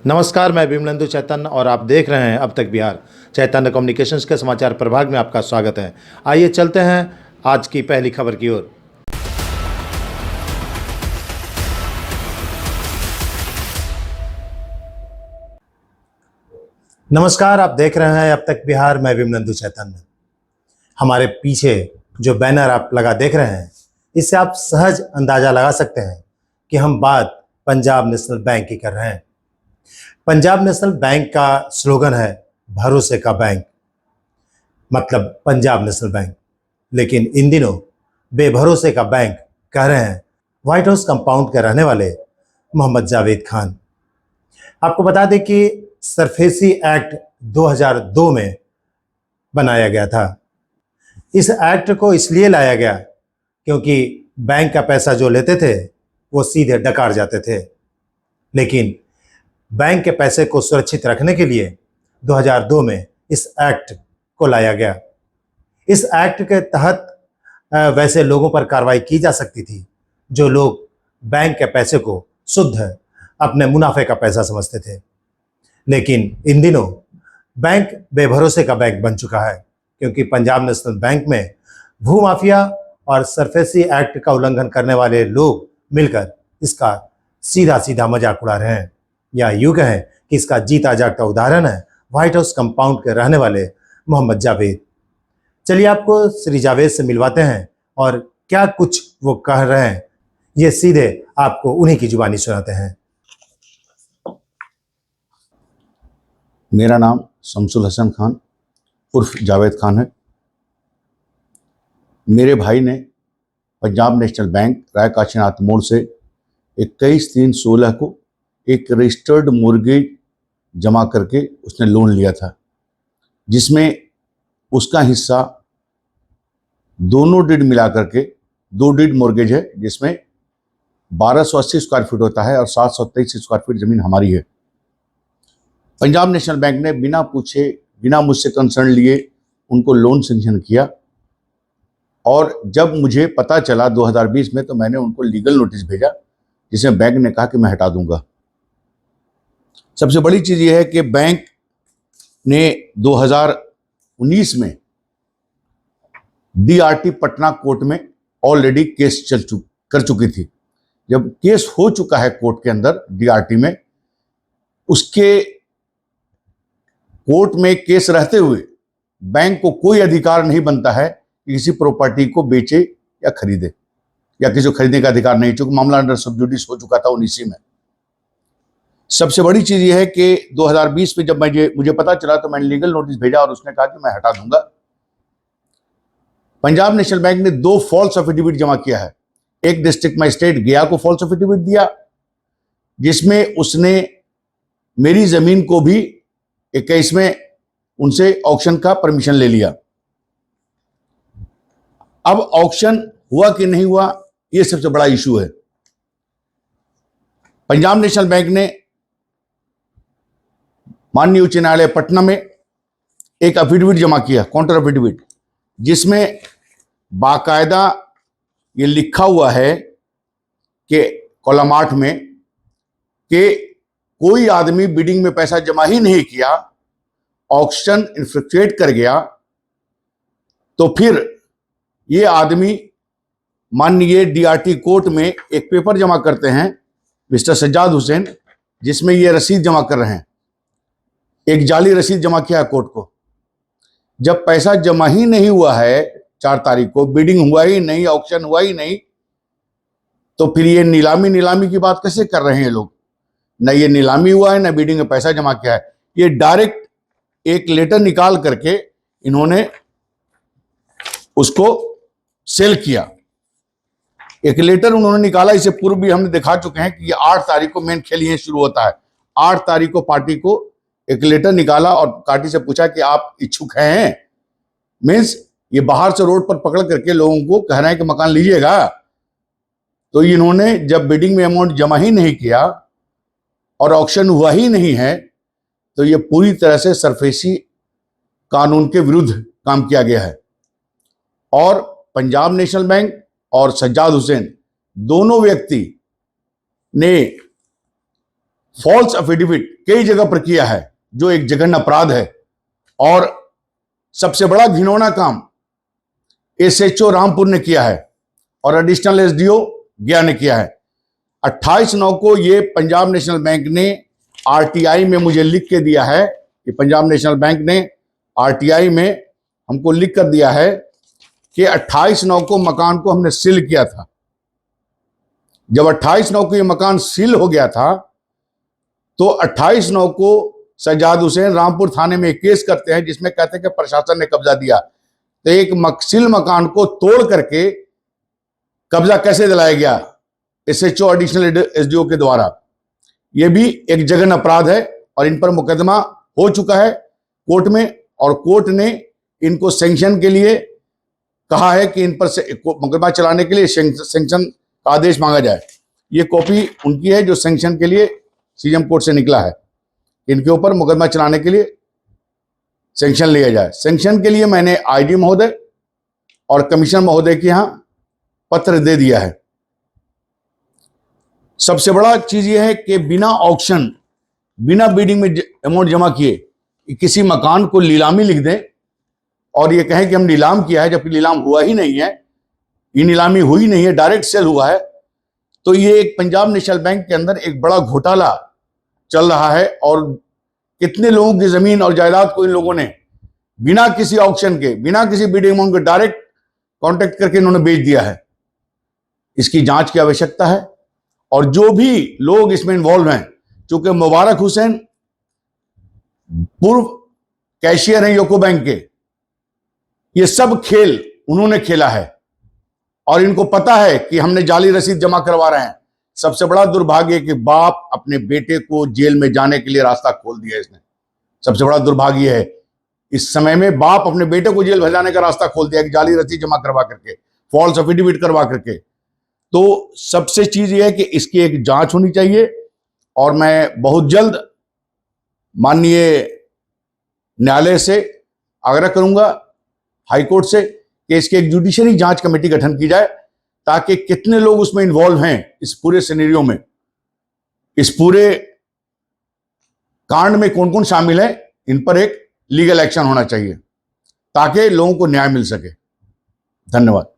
नमस्कार, मैं विमलेंदु चैतन्य और आप देख रहे हैं अब तक बिहार। चैतन्य कम्युनिकेशंस के समाचार प्रभाग में आपका स्वागत है। आइए चलते हैं आज की पहली खबर की ओर। नमस्कार, आप देख रहे हैं अब तक बिहार, मैं विमलेंदु चैतन्य। हमारे पीछे जो बैनर आप लगा देख रहे हैं, इससे आप सहज अंदाजा लगा सकते हैं कि हम बात पंजाब नेशनल बैंक की कर रहे हैं। पंजाब नेशनल बैंक का स्लोगन है भरोसे का बैंक, मतलब पंजाब नेशनल बैंक। लेकिन इन दिनों बेभरोसे का बैंक कह रहे हैं व्हाइट हाउस कंपाउंड के रहने वाले मोहम्मद जावेद खान। आपको बता दें कि सरफेसी एक्ट 2002 में बनाया गया था। इस एक्ट को इसलिए लाया गया क्योंकि बैंक का पैसा जो लेते थे वो सीधे डकार जाते थे। लेकिन बैंक के पैसे को सुरक्षित रखने के लिए 2002 में इस एक्ट को लाया गया। इस एक्ट के तहत वैसे लोगों पर कार्रवाई की जा सकती थी जो लोग बैंक के पैसे को शुद्ध अपने मुनाफे का पैसा समझते थे। लेकिन इन दिनों बैंक बेभरोसे का बैंक बन चुका है क्योंकि पंजाब नेशनल बैंक में भूमाफिया और सरफेसी एक्ट का उल्लंघन करने वाले लोग मिलकर इसका सीधा सीधा मजाक उड़ा रहे हैं, या यूं कहें कि इसका जीता जागता उदाहरण है व्हाइट हाउस कंपाउंड के रहने वाले मोहम्मद जावेद। चलिए आपको श्री जावेद से मिलवाते हैं और क्या कुछ वो कह रहे हैं ये सीधे आपको उन्हीं की जुबानी सुनाते हैं। मेरा नाम शमसुल हसन खान उर्फ जावेद खान है। मेरे भाई ने पंजाब नेशनल बैंक राय काशीनाथ मोड़ से 21/3/16 को एक रजिस्टर्ड मोर्गेज जमा करके उसने लोन लिया था, जिसमें उसका हिस्सा दोनों डिड मिला करके 2 डिड मोर्गेज है, जिसमें 1280 स्क्वायर फीट होता है और 723 स्क्वायर फीट ज़मीन हमारी है। पंजाब नेशनल बैंक ने बिना पूछे, बिना मुझसे कंसर्न लिए उनको लोन सेंक्शन किया, और जब मुझे पता चला 2020 में तो मैंने उनको लीगल नोटिस भेजा, जिसमें बैंक ने कहा कि मैं हटा दूंगा। सबसे बड़ी चीज़ यह है कि बैंक ने 2019 में डीआरटी पटना कोर्ट में ऑलरेडी केस कर चुकी थी। जब केस हो चुका है कोर्ट के अंदर डीआरटी में, उसके कोर्ट में केस रहते हुए बैंक को कोई अधिकार नहीं बनता है कि किसी प्रॉपर्टी को बेचे या खरीदे, या किसी को खरीदने का अधिकार नहीं, चूंकि मामला अंडर सब जुडिस हो चुका था 19 में। सबसे बड़ी चीज यह है कि 2020 में जब मुझे पता चला तो मैंने लीगल नोटिस भेजा और उसने कहा कि मैं हटा दूंगा। पंजाब नेशनल बैंक ने 2 फॉल्स एफिडेविट जमा किया है। एक डिस्ट्रिक्ट मजिस्ट्रेट गया को फॉल्स एफिडेविट दिया, जिसमें उसने मेरी जमीन को भी 21 में उनसे ऑक्शन का परमिशन ले लिया। अब ऑक्शन हुआ कि नहीं हुआ, यह सबसे बड़ा इशू है। पंजाब नेशनल बैंक ने माननीय उच्च न्यायालय पटना में एक एफिडेविट जमा किया, काउंटर एफिडेविट, जिसमें बाकायदा ये लिखा हुआ है कि कॉलम 8 में कि कोई आदमी बिडिंग में पैसा जमा ही नहीं किया, ऑक्शन इन्फ्रुक्चुएट कर गया, तो फिर ये आदमी माननीय डीआरटी कोर्ट में एक पेपर जमा करते हैं, मिस्टर सज्जाद हुसैन, जिसमें ये रसीद जमा कर रहे हैं। एक जाली रसीद जमा किया है कोर्ट को। जब पैसा जमा ही नहीं हुआ है 4 तारीख को, बिडिंग हुआ ही नहीं, ऑक्शन हुआ ही नहीं, तो फिर ये नीलामी की बात कैसे कर रहे हैं लोग? न ये नीलामी हुआ है, न बिडिंग में पैसा जमा किया है। ये डायरेक्ट एक लेटर निकाल करके इन्होंने उसको सेल किया। एक लेटर उन्होंने निकाला, इसे पूर्व भी हमने दिखा चुके हैं कि ये 8 तारीख को मेन खेल ये शुरू होता है। 8 तारीख को पार्टी को एक लेटर निकाला और पार्टी से पूछा कि आप इच्छुक हैं। मीन्स ये बाहर से रोड पर पकड़ करके लोगों को कह रहे हैं कि मकान लीजिएगा। तो इन्होंने जब बिडिंग में अमाउंट जमा ही नहीं किया और ऑक्शन हुआ ही नहीं है, तो ये पूरी तरह से सरफेसी कानून के विरुद्ध काम किया गया है। और पंजाब नेशनल बैंक और सज्जाद हुसैन दोनों व्यक्ति ने फॉल्स एफिडेविट कई जगह पर किया है, जो एक जघन्य अपराध है। और सबसे बड़ा घिनौना काम एसएचओ रामपुर ने किया है और एडिशनल एसडीओ गया ने किया है। 28/9 को ये पंजाब नेशनल बैंक ने आरटीआई में मुझे लिख के दिया है कि पंजाब नेशनल बैंक ने आरटीआई में हमको लिख कर दिया है कि 28/9 को मकान को हमने सील किया था। जब 28/9 को ये मकान सील हो गया था तो 28/9 को सज्जाद हुसैन रामपुर थाने में एक केस करते हैं जिसमें कहते हैं कि प्रशासन ने कब्जा दिया। तो एक सील मकान को तोड़ करके कब्जा कैसे दिलाया गया एसएचओ एडिशनल एसडीओ के द्वारा, यह भी एक जघन्य अपराध है और इन पर मुकदमा हो चुका है कोर्ट में, और कोर्ट ने इनको सैंक्शन के लिए कहा है कि इन पर मुकदमा चलाने के लिए सैंक्शन का आदेश मांगा जाए। ये कॉपी उनकी है जो सैंक्शन के लिए सीएम कोर्ट से निकला है, इनके ऊपर मुकदमा चलाने के लिए सैंक्शन लिया जाए। सैंक्शन के लिए मैंने आईडी महोदय और कमिश्नर महोदय के यहां पत्र दे दिया है। सबसे बड़ा चीज यह है कि बिना ऑक्शन, बिना बीडिंग में अमाउंट जमा किए किसी मकान को नीलामी लिख दें और ये कहें कि हम नीलाम किया है, जबकि नीलाम हुआ ही नहीं है, ये नीलामी हुई नहीं है, डायरेक्ट सेल हुआ है। तो ये एक पंजाब नेशनल बैंक के अंदर एक बड़ा घोटाला चल रहा है और कितने लोगों की जमीन और जायदाद को इन लोगों ने बिना किसी ऑक्शन के, बिना किसी बीडिंग अमाउंट के डायरेक्ट कांटेक्ट करके इन्होंने बेच दिया है। इसकी जांच की आवश्यकता है और जो भी लोग इसमें इन्वॉल्व हैं, चूंकि मुबारक हुसैन पूर्व कैशियर हैं यूको बैंक के, ये सब खेल उन्होंने खेला है और इनको पता है कि हमने जाली रसीद जमा करवा रहे हैं। सबसे बड़ा दुर्भाग्य है कि बाप अपने बेटे को जेल में जाने के लिए रास्ता खोल दिया इसने। सबसे बड़ा दुर्भाग्य है इस समय में बाप अपने बेटे को जेल भेजाने का रास्ता खोल दिया कि जाली रसीद जमा करवा करके, फॉल्स एफिडेविट करवा करके। तो सबसे चीज यह है कि इसकी एक जांच होनी चाहिए और मैं बहुत जल्द माननीय न्यायालय से आग्रह करूंगा, हाईकोर्ट से, कि इसकी एक जुडिशरी जांच कमेटी गठन की जाए ताकि कितने लोग उसमें इन्वॉल्व हैं इस पूरे सिनेरियो में, इस पूरे कांड में कौन कौन शामिल है, इन पर एक लीगल एक्शन होना चाहिए ताकि लोगों को न्याय मिल सके। धन्यवाद।